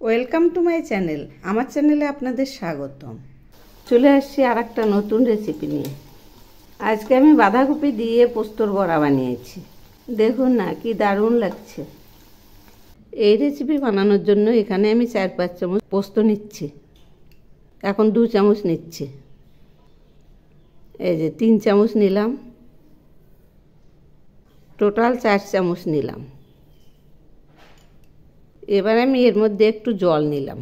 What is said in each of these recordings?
Welcome to my channel. আমার চ্যানেলে আপনাদের স্বাগতম। চলে আসছি আর একটা নতুন রেসিপি নিয়ে। আজকে আমি বাঁধাকপি দিয়ে পোস্তর বড়া বানিয়েছি। দেখুন না কি দারুণ লাগছে। এই রেসিপি বানানোর জন্য এখানে আমি 4-5 চামচ পোস্ত নিচ্ছি। এখন 2 চামচ নিচ্ছি। এই যে 3 চামচ নিলাম, টোটাল 4 চামচ নিলাম। এবার আমি এর মধ্যে একটু জল নিলাম।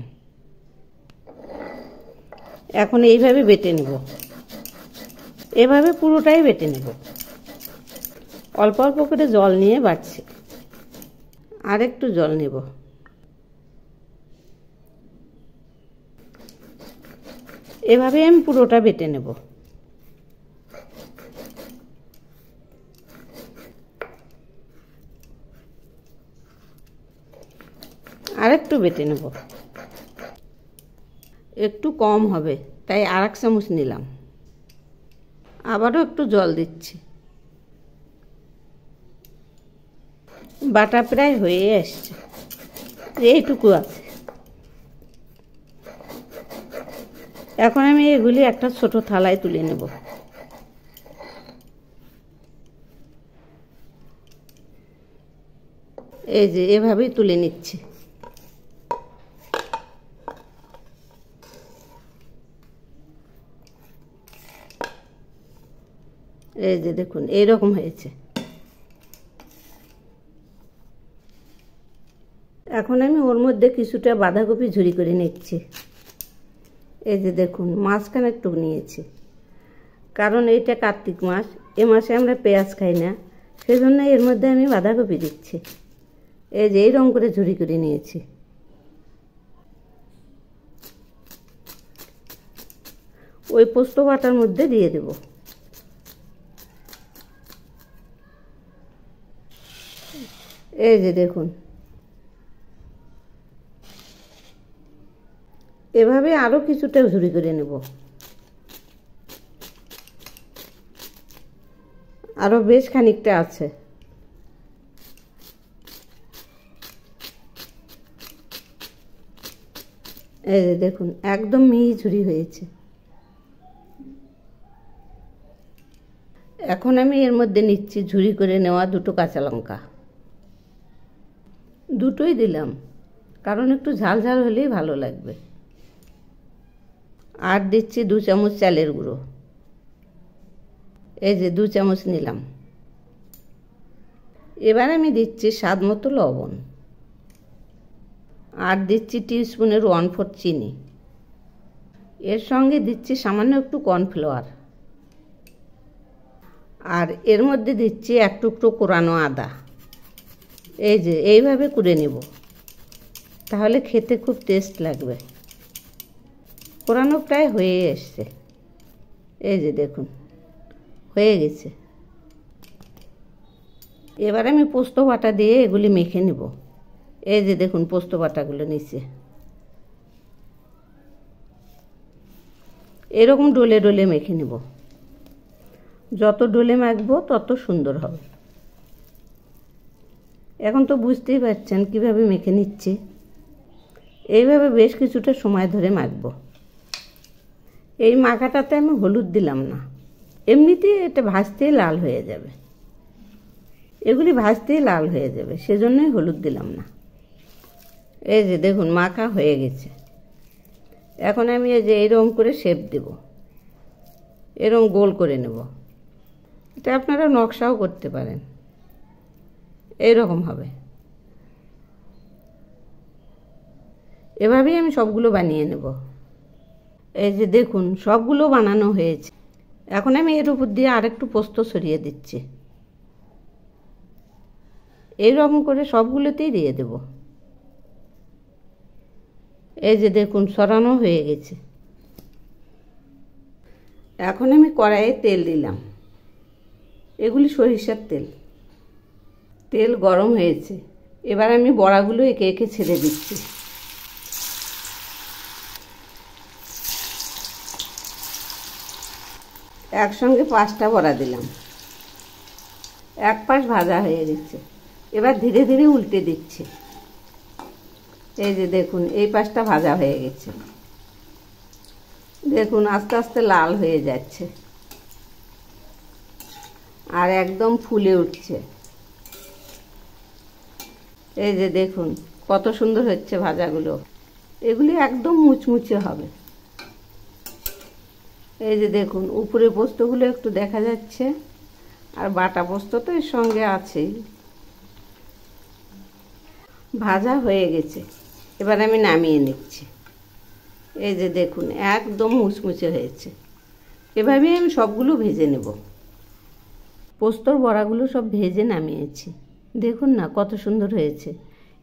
এখন এইভাবে বেটে নেব, এভাবে পুরোটাই বেটে নেব। অল্প অল্প করে জল নিয়ে বাটছি। আর একটু জল নেব। এভাবে আমি পুরোটা বেটে নেব। আর একটু বেটে নেব, একটু কম হবে তাই 1 চামচ নিলাম। আবারও একটু জল দিচ্ছি। বাটা প্রায় হয়ে আসছে, এইটুকু আছে। এখন আমি এগুলি একটা ছোট থালায় তুলে নেব। এই যে এভাবেই তুলে নিচ্ছি। এই যে দেখুন এইরকম হয়েছে। এখন আমি ওর মধ্যে কিছুটা বাঁধাকপি ঝুরি করে নিচ্ছি। এই যে দেখুন মাঝখানে একটু নিয়েছি, কারণ এইটা কার্তিক মাস, এ মাসে আমরা পেঁয়াজ খাই না, সেজন্য এর মধ্যে আমি বাঁধাকপি দিচ্ছি। এই যে এইরকম করে ঝুরি করে নিয়েছি। ওই পোস্ত বাটার মধ্যে দিয়ে দেব। এই যে দেখুন এভাবে আরো কিছুটা ঝুরি করে নেব। আরো বেশ খানিকটা আছে। এই যে দেখুন একদম মিহি ঝুরি হয়েছে। এখন আমি এর মধ্যে নিচ্ছি ঝুরি করে নেওয়া 2টো কাঁচা লঙ্কা। দুটোই দিলাম, কারণ একটু ঝাল ঝাল হলেই ভালো লাগবে। আর দিচ্ছি 2 চামচ চালের গুঁড়ো। এই যে 2 চামচ নিলাম। এবার আমি দিচ্ছি স্বাদ মতো লবণ। আর দিচ্ছি টিস্পুনের 1/4 চিনি। এর সঙ্গে দিচ্ছি সামান্য একটু কর্নফ্লাওয়ার। আর এর মধ্যে দিচ্ছি 1 টুকরো কোরানো আদা। এই যে এইভাবে কুড়ে নেব, তাহলে খেতে খুব টেস্ট লাগবে। কোরানো প্রায় হয়ে এসছে। এই যে দেখুন হয়ে গেছে। এবার আমি পোস্ত বাটা দিয়ে এগুলি মেখে নেব। এই যে দেখুন পোস্ত বাটাগুলো নিচে এরকম ডলে ডলে মেখে নেব। যত ডলে মাখবো তত সুন্দর হবে। এখন তো বুঝতেই পারছেন কিভাবে মেখে নিচ্ছি। এইভাবে বেশ কিছুটা সময় ধরে মাখবো। এই মাখাটাতে আমি হলুদ দিলাম না, এমনিতেই এটা ভাজতেই লাল হয়ে যাবে। এগুলি ভাজতেই লাল হয়ে যাবে, সেজন্যই হলুদ দিলাম না। এই যে দেখুন মাখা হয়ে গেছে। এখন আমি এই যে এরকম করে শেপ দেব, এরকম গোল করে নেব। এটা আপনারা নকশাও করতে পারেন, এইরকম হবে। এভাবেই আমি সবগুলো বানিয়ে নেব। এই যে দেখুন সবগুলো বানানো হয়েছে। এখন আমি এর উপর দিয়ে আরেকটু পোস্ত ছড়িয়ে দিচ্ছি। এইরকম করে সবগুলোতেই দিয়ে দেব। এই যে দেখুন ছড়ানো হয়ে গেছে। এখন আমি কড়াইয়ে তেল দিলাম। এগুলি সরিষার তেল। তেল গরম হয়েছে। এবার আমি বড়াগুলো একে একে ছেড়ে দিচ্ছি। একসঙ্গে 5টা বড়া দিলাম। এক পাশ ভাজা হয়ে গেছে। এবার ধীরে ধীরে উল্টে দিচ্ছি। এই যে দেখুন এই পাশটা ভাজা হয়ে গেছে, দেখুন আস্তে আস্তে লাল হয়ে যাচ্ছে আর একদম ফুলে উঠছে। এই যে দেখুন কত সুন্দর হচ্ছে ভাজাগুলো, এগুলি একদম মুচমুচে হবে। এই যে দেখুন উপরে পোস্তগুলো একটু দেখা যাচ্ছে, আর বাটা পোস্ত তো এর সঙ্গে আছেই। ভাজা হয়ে গেছে, এবার আমি নামিয়ে নিচ্ছি। এই যে দেখুন একদম মুচমুচে হয়েছে। এভাবেই আমি সবগুলো ভেজে নেব। পোস্তর বড়াগুলো সব ভেজে নামিয়েছি, দেখুন না কত সুন্দর হয়েছে।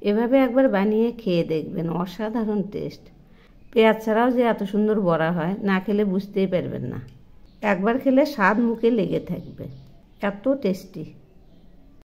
এভাবে একবার বানিয়ে খেয়ে দেখবেন, অসাধারণ টেস্ট। পেঁয়াজ ছাড়াও যে এত সুন্দর বড়া হয়, না খেলে বুঝতেই পারবেন না। একবার খেলে স্বাদ মুখে লেগে থাকবে, এত টেস্টি।